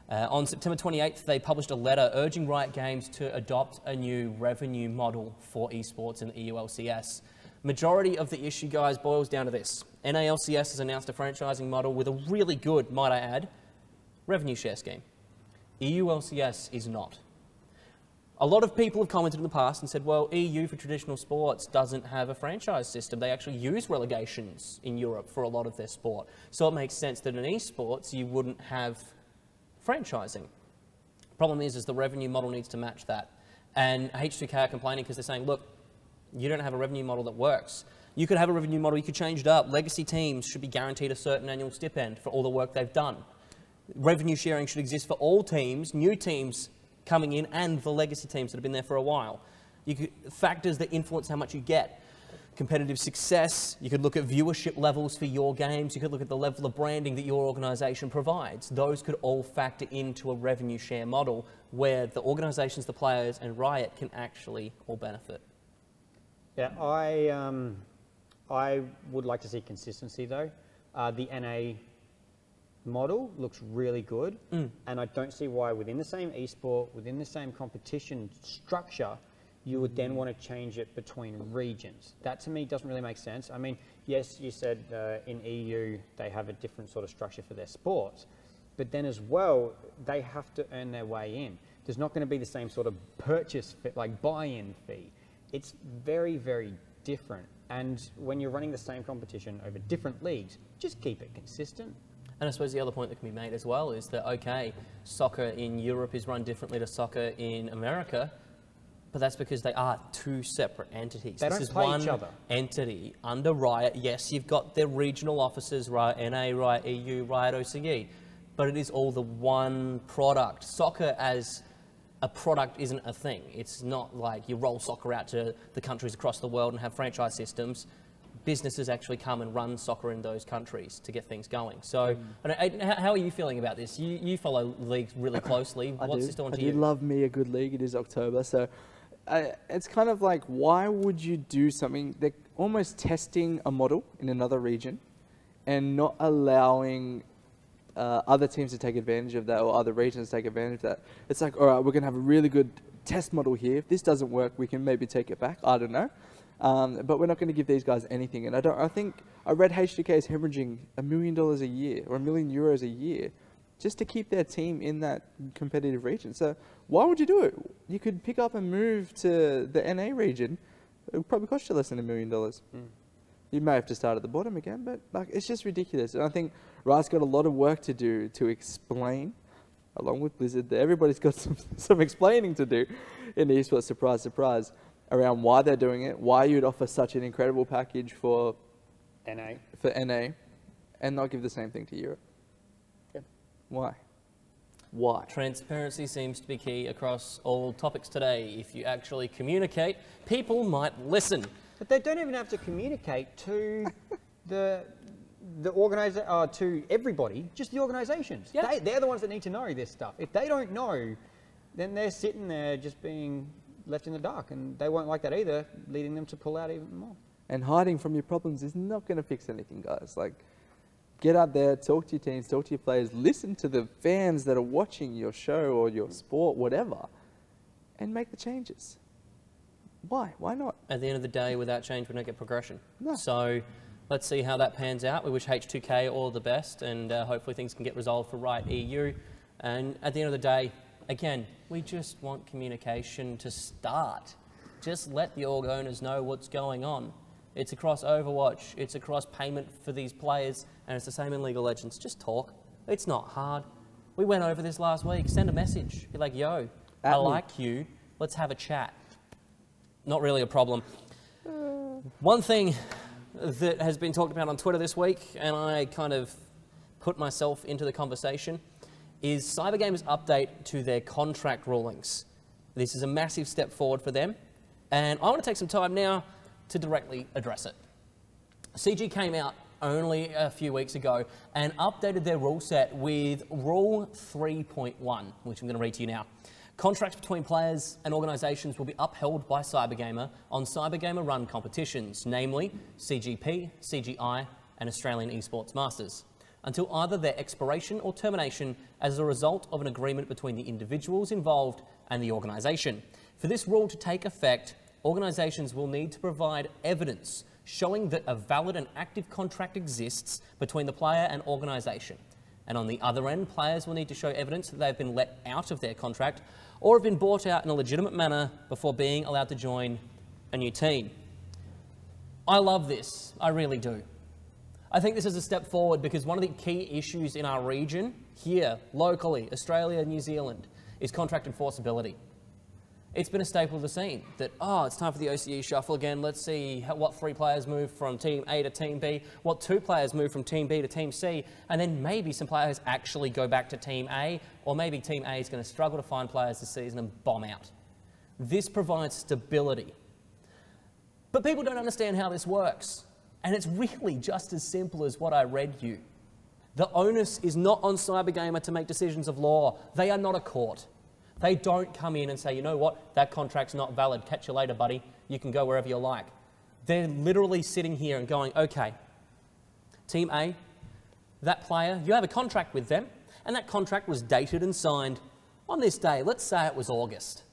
On September 28th, they published a letter urging Riot Games to adopt a new revenue model for esports in the EU LCS. Majority of the issue, guys, boils down to this. NALCS has announced a franchising model with a really good, might I add, revenue share scheme. EU LCS is not. A lot of people have commented in the past and said, well, EU for traditional sports doesn't have a franchise system. They actually use relegations in Europe for a lot of their sport. So it makes sense that in esports you wouldn't have franchising. Problem is the revenue model needs to match that. And H2K are complaining because they're saying, look, you don't have a revenue model that works. You could have a revenue model, you could change it up. Legacy teams should be guaranteed a certain annual stipend for all the work they've done. Revenue sharing should exist for all teams, new teams coming in, and the legacy teams that have been there for a while. Factors that influence how much you get. Competitive success, you could look at viewership levels for your games, you could look at the level of branding that your organisation provides. Those could all factor into a revenue share model where the organisations, the players and Riot can actually all benefit. Yeah, I would like to see consistency though. The NA model looks really good, and I don't see why within the same esport, within the same competition structure, you would then want to change it between regions. That to me doesn't really make sense. I mean, yes, you said in EU they have a different sort of structure for their sports, but then as well, they have to earn their way in. There's not going to be the same sort of purchase, like buy-in fee. It's very, very different. And when you're running the same competition over different leagues, just keep it consistent. And I suppose the other point that can be made as well is that, okay, soccer in Europe is run differently to soccer in America, but that's because they are two separate entities. They this don't is play one each other. entity under Riot. Yes, you've got their regional offices, Riot NA, Riot EU, Riot OCE, but it is all the one product. Soccer as a product isn't a thing. It's not like you roll soccer out to the countries across the world and have franchise systems. Businesses actually come and run soccer in those countries to get things going. So, how are you feeling about this? You follow leagues really closely. What's this doing to you? I do love me a good league. It is October, so it's kind of like, why would you do something? They're almost testing a model in another region and not allowing other teams to take advantage of that or other regions to take advantage of that. It's like, all right, we're going to have a really good test model here. If this doesn't work, we can maybe take it back. I don't know. But we're not going to give these guys anything. And I think I read H2K is hemorrhaging $1 million a year or €1 million a year just to keep their team in that competitive region. So why would you do it? You could pick up and move to the NA region. It would probably cost you less than $1 million. You may have to start at the bottom again, but like, it's just ridiculous. And I think Riot's got a lot of work to do to explain, along with Blizzard, that everybody's got some explaining to do in esports, surprise, surprise, around why they're doing it, why you'd offer such an incredible package for NA, and not give the same thing to Europe. Yep. Why? Why? Transparency seems to be key across all topics today. If you actually communicate, people might listen. But they don't even have to communicate to the organizer, to everybody, just the organisations. Yeah. They're the ones that need to know this stuff. If they don't know, then they're sitting there just being left in the dark, and they won't like that either, leading them to pull out even more. And hiding from your problems is not going to fix anything, guys. Like, get out there, talk to your teams, talk to your players, listen to the fans that are watching your show or your sport, whatever, and make the changes. Why? Why not? At the end of the day, without change, we don't get progression. No. So let's see how that pans out. We wish H2K all the best, and hopefully things can get resolved for Riot EU. And at the end of the day, again, we just want communication to start. Just let the org owners know what's going on. It's across Overwatch, it's across payment for these players, and it's the same in League of Legends. Just talk. It's not hard. We went over this last week. Send a message. Be like, yo, I like you. Let's have a chat. Not really a problem. One thing that has been talked about on Twitter this week, and I kind of put myself into the conversation, is CyberGamer's update to their contract rulings. This is a massive step forward for them, and I want to take some time now to directly address it. CG came out only a few weeks ago and updated their rule set with Rule 3.1, which I'm going to read to you now. Contracts between players and organisations will be upheld by CyberGamer on CyberGamer-run competitions, namely CGP, CGI and Australian Esports Masters, until either their expiration or termination as a result of an agreement between the individuals involved and the organisation. For this rule to take effect, organisations will need to provide evidence showing that a valid and active contract exists between the player and organisation. And on the other end, players will need to show evidence that they've been let out of their contract or have been bought out in a legitimate manner before being allowed to join a new team. I love this, I really do. I think this is a step forward because one of the key issues in our region, here, locally, Australia, New Zealand, is contract enforceability. It's been a staple of the scene that, it's time for the OCE shuffle again. Let's see what 3 players move from Team A to Team B, what 2 players move from Team B to Team C, and then maybe some players actually go back to Team A, or maybe Team A is going to struggle to find players this season and bomb out. This provides stability. But people don't understand how this works. And it's really just as simple as what I read you. The onus is not on CyberGamer to make decisions of law. They are not a court. They don't come in and say, you know what, that contract's not valid. Catch you later, buddy. You can go wherever you like. They're literally sitting here and going, okay, Team A, that player, you have a contract with them, and that contract was dated and signed on this day. Let's say it was August.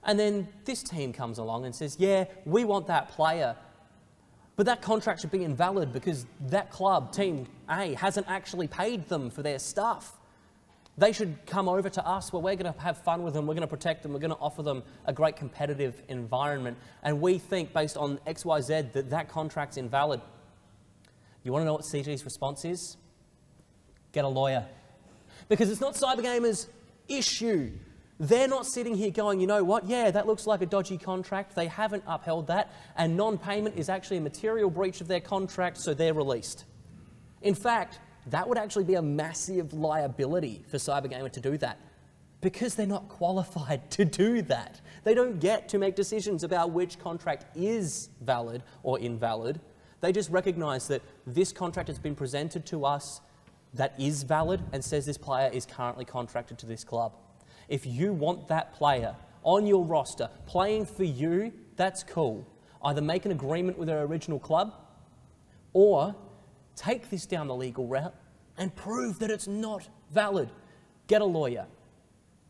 And then this team comes along and says, yeah, we want that player, but that contract should be invalid because that club, Team A, hasn't actually paid them for their stuff. They should come over to us where we're going to have fun with them, we're going to protect them, we're going to offer them a great competitive environment. And we think, based on XYZ, that that contract's invalid. You want to know what CG's response is? Get a lawyer. Because it's not CyberGamer's issue. They're not sitting here going, you know what, yeah, that looks like a dodgy contract. They haven't upheld that, and non-payment is actually a material breach of their contract, so they're released. In fact, that would actually be a massive liability for CyberGamer to do that, because they're not qualified to do that. They don't get to make decisions about which contract is valid or invalid. They just recognise that this contract has been presented to us that is valid and says this player is currently contracted to this club. If you want that player on your roster playing for you, that's cool. Either make an agreement with their original club or take this down the legal route and prove that it's not valid. Get a lawyer.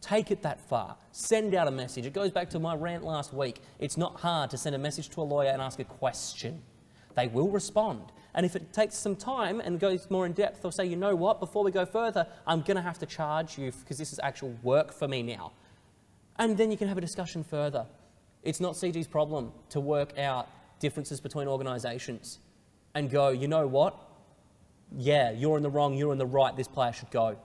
Take it that far. Send out a message. It goes back to my rant last week. It's not hard to send a message to a lawyer and ask a question. They will respond. And if it takes some time and goes more in depth, they'll say, you know what, before we go further, I'm going to have to charge you because this is actual work for me now. And then you can have a discussion further. It's not CG's problem to work out differences between organisations and go, you know what, yeah, you're in the wrong, you're in the right, this player should go.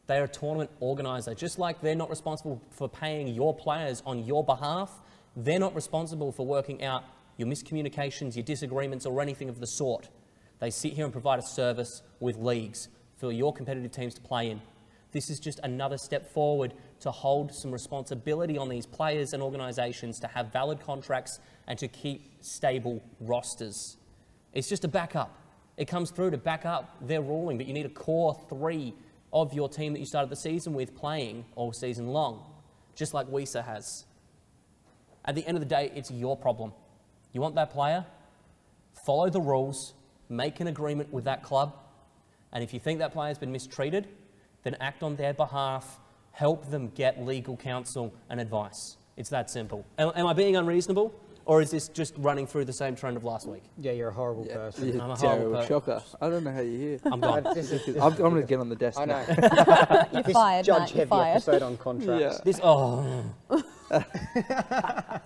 They're a tournament organiser. Just like they're not responsible for paying your players on your behalf, they're not responsible for working out your miscommunications, your disagreements, or anything of the sort. They sit here and provide a service with leagues for your competitive teams to play in. This is just another step forward to hold some responsibility on these players and organisations to have valid contracts and to keep stable rosters. It's just a backup. It comes through to back up their ruling, but you need a core 3 of your team that you started the season with playing all season long, just like WESA has. At the end of the day, it's your problem. You want that player? Follow the rules, make an agreement with that club, and if you think that player's been mistreated, then act on their behalf, help them get legal counsel and advice. It's that simple. Am I being unreasonable? Or is this just running through the same trend of last week? Yeah, you're a horrible person. You're I'm a terrible horrible shocker. I don't know how you're here. I'm gone. I'm going to get on the desk I now. know. You're This fired, Matt, you're judge-heavy fired. episode on contracts.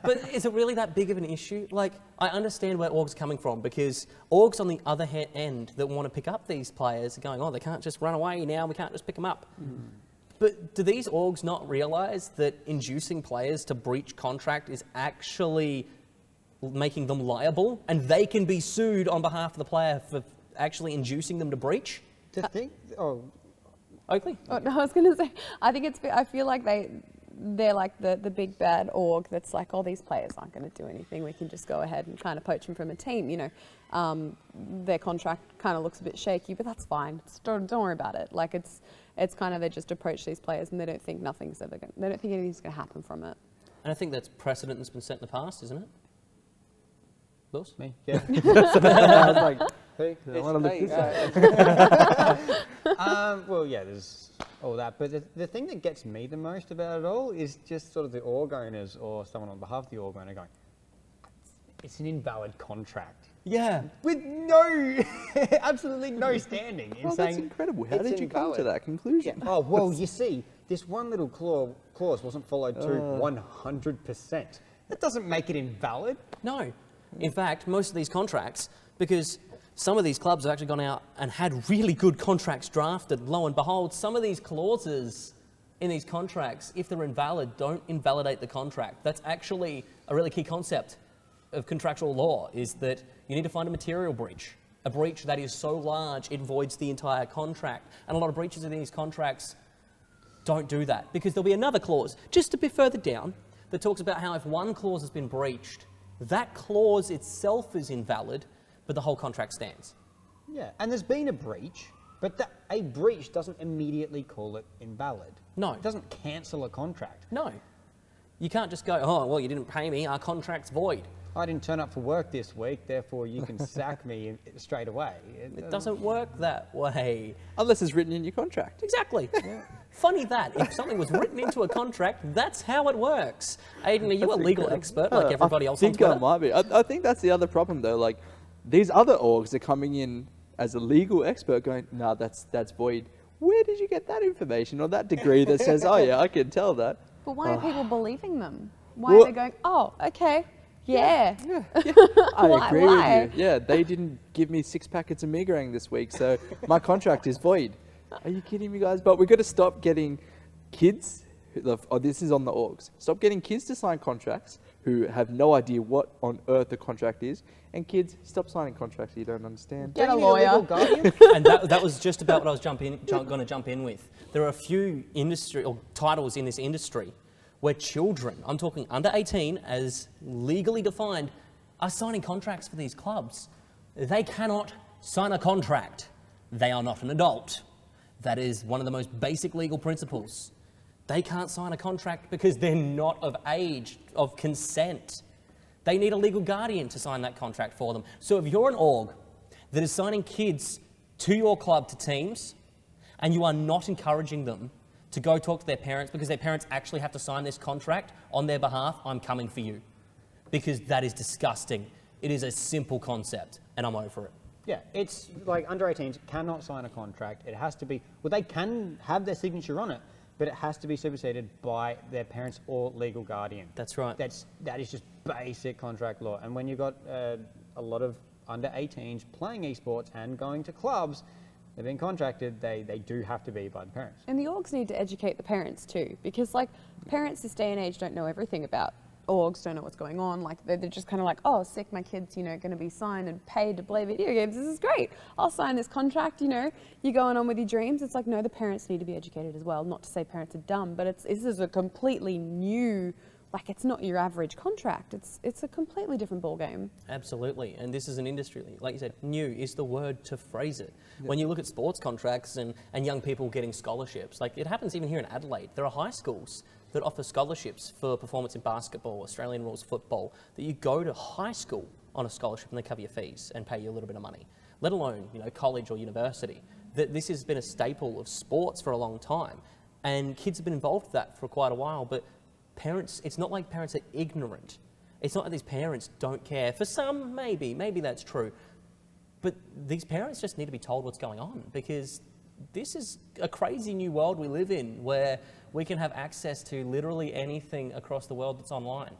But is it really that big of an issue? Like, I understand where orgs are coming from, because orgs on the other end that want to pick up these players are going, oh, they can't just run away now, we can't just pick them up. But do these orgs not realise that inducing players to breach contract is actually making them liable, and they can be sued on behalf of the player for actually inducing them to breach? Oakley? Oh, no, I was going to say, I feel like they're like the big bad org that's like, oh, these players aren't going to do anything. We can just go ahead and kind of poach them from a team. You know, their contract kind of looks a bit shaky, but that's fine. Don't worry about it. Like it's kind of, they just approach these players and they don't think they don't think anything's going to happen from it. And I think that's precedent that's been set in the past, isn't it? Lewis? Me? Yeah. I was like, I want to look this up. well, yeah, there's all that. But the thing that gets me the most about it all is just sort of the org owners or someone on behalf of the org owner going, it's an invalid contract. Yeah. With no, absolutely no standing in Well, saying that's incredible. How it's did you come to invalid. that conclusion? Oh, well, you see, this one little clause wasn't followed to 100%. That doesn't make it invalid. No. In fact, most of these contracts, because Some of these clubs have actually gone out and had really good contracts drafted. Lo and behold, some of these clauses in these contracts, if they're invalid, don't invalidate the contract. That's actually a really key concept of contractual law, is that you need to find a material breach. A breach that is so large it voids the entire contract. And a lot of breaches of these contracts don't do that, because there'll be another clause just a bit further down that talks about how if one clause has been breached, that clause itself is invalid, but the whole contract stands. Yeah, and there's been a breach, but a breach doesn't immediately call it invalid. No. It doesn't cancel a contract. No. You can't just go, oh, well, you didn't pay me, our contract's void. I didn't turn up for work this week, therefore you can sack me straight away. It doesn't work that way. Unless it's written in your contract. Exactly. Yeah. Funny that, if something was written into a contract, that's how it works. Aiden, are you a legal expert like everybody else on Twitter? I think I might be. I think that's the other problem though. Like, these other orgs are coming in as a legal expert going, no, that's void. Where did you get that information or that degree that says, oh yeah, I can tell that? But why are people believing them? Why are they going, oh, okay, yeah. I agree with you. Yeah, they didn't give me 6 packets of Megarang this week, so my contract is void. Are you kidding me, guys? But we've got to stop getting kids, this is on the orgs, stop getting kids to sign contracts who have no idea what on earth the contract is, and kids, stop signing contracts you don't understand. Get a lawyer. And that was just about what I was going to jump in with. There are a few industry or titles in this industry where children, I'm talking under 18 as legally defined, are signing contracts for these clubs. They cannot sign a contract. They are not an adult. That is one of the most basic legal principles. They can't sign a contract because they're not of age, of consent. They need a legal guardian to sign that contract for them. So if you're an org that is signing kids to your club, to teams, and you are not encouraging them to go talk to their parents because their parents actually have to sign this contract on their behalf, I'm coming for you. Because that is disgusting. It is a simple concept, and I'm over it. Yeah, it's like under 18s cannot sign a contract. It has to be, well, they can have their signature on it, but it has to be superseded by their parents or legal guardian. That's right. That is just basic contract law. And when you've got a lot of under 18s playing esports and going to clubs, they've been contracted, they do have to be by the parents. And the orgs need to educate the parents too, because like parents this day and age don't know everything about orgs, don't know what's going on. Like they're just kind of like, oh, sick, my kid's, you know, going to be signed and paid to play video games. This is great. I'll sign this contract, you know, you're going on with your dreams. It's like, no, the parents need to be educated as well. Not to say parents are dumb, but this is a completely new, like it's not your average contract. It's a completely different ballgame. Absolutely, and this is an industry, like you said, new is the word to phrase it. Yeah. When you look at sports contracts and young people getting scholarships, like it happens even here in Adelaide. There are high schools that offer scholarships for performance in basketball, Australian rules football, that you go to high school on a scholarship and they cover your fees and pay you a little bit of money, let alone, you know, college or university. This has been a staple of sports for a long time, and kids have been involved with that for quite a while, but parents, it's not like parents are ignorant. It's not that these parents don't care. For some, maybe that's true, but these parents just need to be told what's going on, because this is a crazy new world we live in where we can have access to literally anything across the world that's online.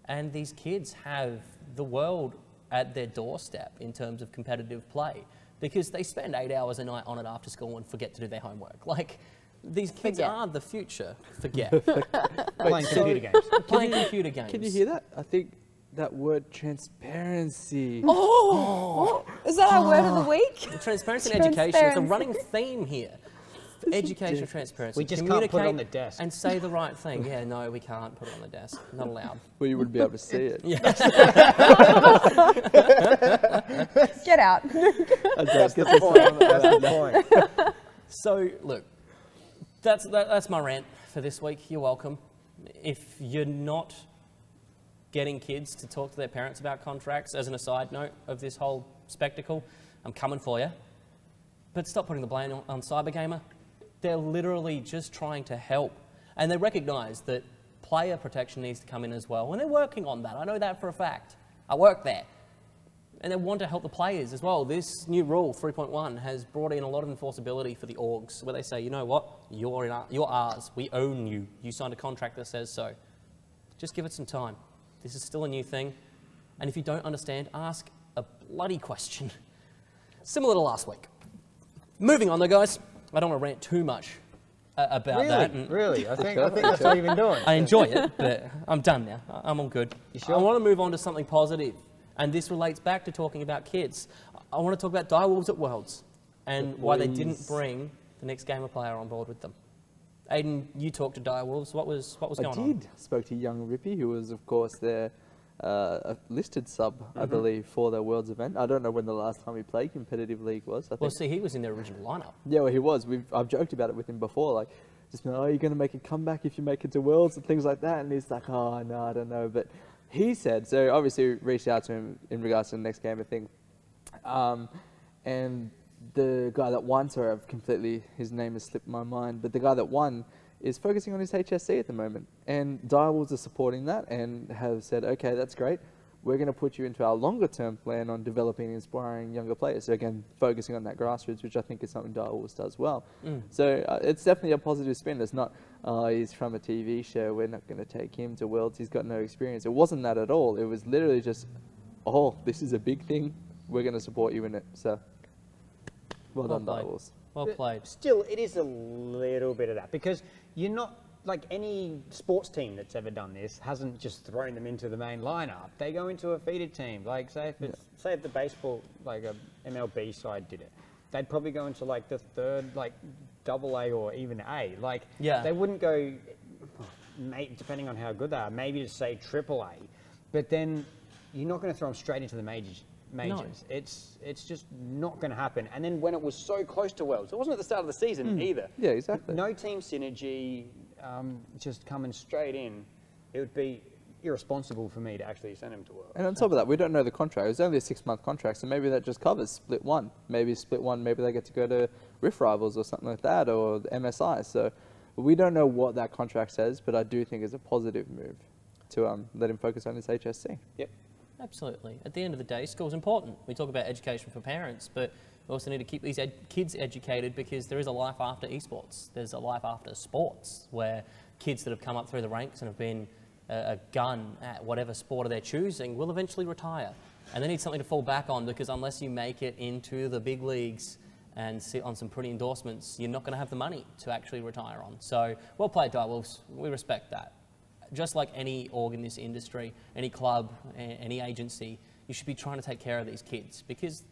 And these kids have the world at their doorstep in terms of competitive play, because they spend 8 hours a night on it after school and forget to do their homework. Like, these kids are the future. Forget. Playing computer games. Playing computer games. Can you hear that? I think that word transparency. Oh! Is that our word of the week? Transparency and education. It's a running theme here. Education, transparency. We just can't put it on the desk. And say the right thing. Yeah, no, we can't put it on the desk. Not allowed. Well, you wouldn't be able to see it. Yeah. Get out. That's the point. So, look, that's my rant for this week. You're welcome. If you're not getting kids to talk to their parents about contracts, as an aside note of this whole spectacle, I'm coming for you. But stop putting the blame on CyberGamer. They're literally just trying to help. And they recognise that player protection needs to come in as well. And they're working on that. I know that for a fact. I work there. And they want to help the players as well. This new rule, 3.1, has brought in a lot of enforceability for the orgs, where they say, you know what, you're ours. We own you. You signed a contract that says so. Just give it some time. This is still a new thing. And if you don't understand, ask a bloody question. Similar to last week. Moving on though, guys. I don't want to rant too much about that. Really? I think that's what you've been doing. I enjoy it, but I'm done now. I'm all good. You sure? I want to move on to something positive, and this relates back to talking about kids. I want to talk about Direwolves at Worlds and why they didn't bring the next gamer player on board with them. Aiden, you talked to Direwolves. What was going on? I did. Spoke to young Rippy, who was, of course, their listed sub, I believe, for their Worlds event. I don't know when the last time he played competitive league was. I think. Well, see, he was in their original lineup. Yeah, well, he was. I've joked about it with him before, like, just, oh, you're going to make a comeback if you make it to Worlds and things like that. And he's like, oh, no, I don't know. But he said, so obviously reached out to him in regards to the next gamer thing. And the guy that won, sorry, his name has slipped my mind, but the guy that won is focusing on his HSC at the moment. And Direwolves are supporting that and have said, okay, that's great. We're going to put you into our longer term plan on developing and inspiring younger players. So again, focusing on that grassroots, which I think is something Direwolves does well. So it's definitely a positive spin. It's not, he's from a TV show, we're not going to take him to Worlds, he's got no experience. It wasn't that at all. It was literally just, oh, this is a big thing, we're going to support you in it. So well done, Direwolves. Well played. Still, it is a little bit of that, because you're not, like, any sports team that's ever done this hasn't just thrown them into the main lineup. They go into a feeder team. Like, say if the baseball, like a MLB side did it, they'd probably go into like the third, like AA or even A. Like, they wouldn't go, depending on how good they are, maybe to say AAA. But then you're not going to throw them straight into the majors. No. It's just not going to happen. And then when it was so close to Worlds, it wasn't at the start of the season either. Yeah, exactly. No team synergy, just coming straight in. It would be irresponsible for me to actually send him to Worlds. And on top of that, we don't know the contract. It was only a 6-month contract, so maybe that just covers split one. Maybe split one, maybe they get to go to Rift Rivals or something like that, or MSI. So we don't know what that contract says, but I do think it's a positive move to let him focus on his HSC. Yep. Absolutely. At the end of the day, school's important. We talk about education for parents, but we also need to keep these kids educated, because there is a life after esports. There's a life after sports, where kids that have come up through the ranks and have been a gun at whatever sport they're choosing will eventually retire. And they need something to fall back on, because unless you make it into the big leagues and sit on some pretty endorsements, you're not going to have the money to actually retire on. So, well played, Direwolves. We respect that. Just like any org in this industry, any club, any agency, you should be trying to take care of these kids, because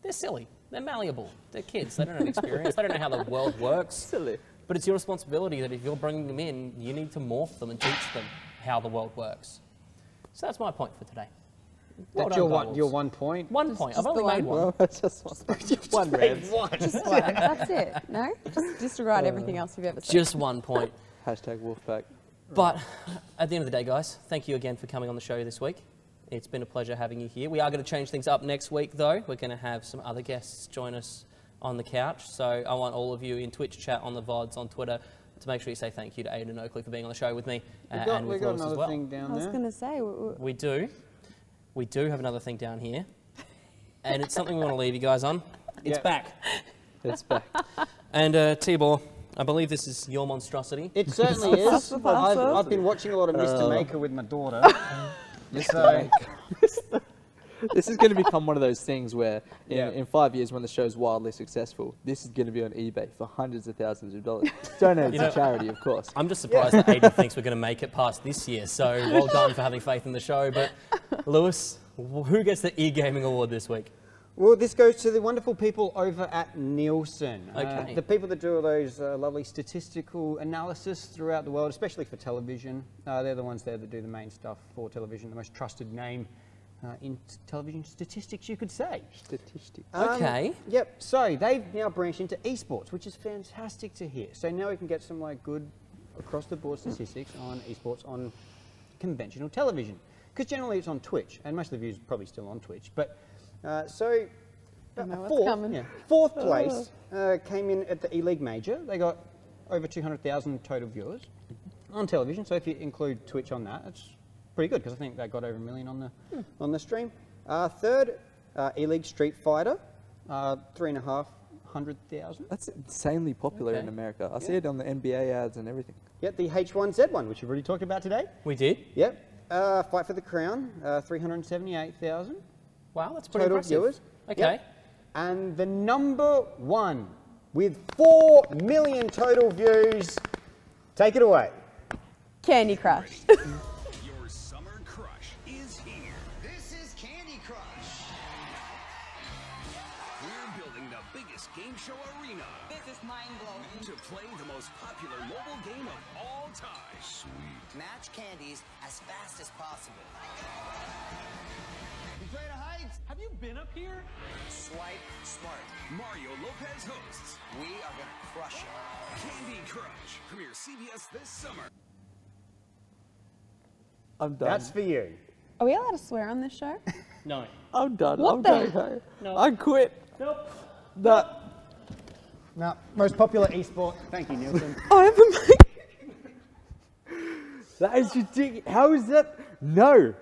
they're silly, they're malleable, they're kids, they don't have experience, they don't know how the world works. Silly. But it's your responsibility that if you're bringing them in, you need to morph them and teach them how the world works. So that's my point for today. Well That's done, your 1 point? 1 point. I've only made one. Well, that's just one red. That's it. No? Just disregard everything else you've ever said. Just 1 point. Hashtag Wolfpack. But at the end of the day, guys, thank you again for coming on the show this week. It's been a pleasure having you here. We are going to change things up next week, though. We're going to have some other guests join us on the couch. So I want all of you in Twitch chat, on the VODs, on Twitter, to make sure you say thank you to Aiden and Oakley for being on the show with me and with Lewis as well. Thing down I was there. going to say... We do. We do have another thing down here. And it's something we want to leave you guys on. It's back. It's back. And Tibor, I believe this is your monstrosity. It certainly is. I've been watching a lot of Mr. Maker with my daughter. Mr. Maker. This is going to become one of those things where in 5 years, when the show's wildly successful, this is going to be on eBay for hundreds of thousands of dollars. Donate to charity, of course. I'm just surprised that Aiden thinks we're going to make it past this year. So well done for having faith in the show. But Lewis, who gets the e-gaming award this week? Well, this goes to the wonderful people over at Nielsen. Okay. The people that do all those lovely statistical analysis throughout the world, especially for television. They're the ones there that do the main stuff for television, the most trusted name in television statistics, you could say. Statistics. Okay. Yep. So they've now branched into esports, which is fantastic to hear. So now we can get some like good across-the-board statistics on esports on conventional television, because generally it's on Twitch, and most of the viewers are probably still on Twitch. But fourth place came in at the E-League Major. They got over 200,000 total viewers on television. So if you include Twitch on that, it's pretty good, because I think they got over 1 million on the stream. Third, E-League Street Fighter, 350,000. That's insanely popular in America. I see it on the NBA ads and everything. Yep, the H1Z1, which we've already talked about today. We did? Yep. Fight for the Crown, 378,000. Wow, that's pretty total impressive. viewers. Okay. Yep. And the number one with 4 million total views. Take it away. Candy Crush. Your summer crush is here. This is Candy Crush. We're building the biggest game show arena. This is mind-blowing. To play the most popular mobile game of all time. Sweet. Match candies as fast as possible. Greater heights. Have you been up here? Swipe smart. Mario Lopez hosts We are gonna crush it. Candy Crush. Premiere CBS this summer. I'm done. That's for you. Are we allowed to swear on this show? No. I'm done. What I'm the- done. No. I quit. Nope. No. Now, most popular esport. Thank you, Nielsen. I have a mic. That is ridiculous. How is that? No.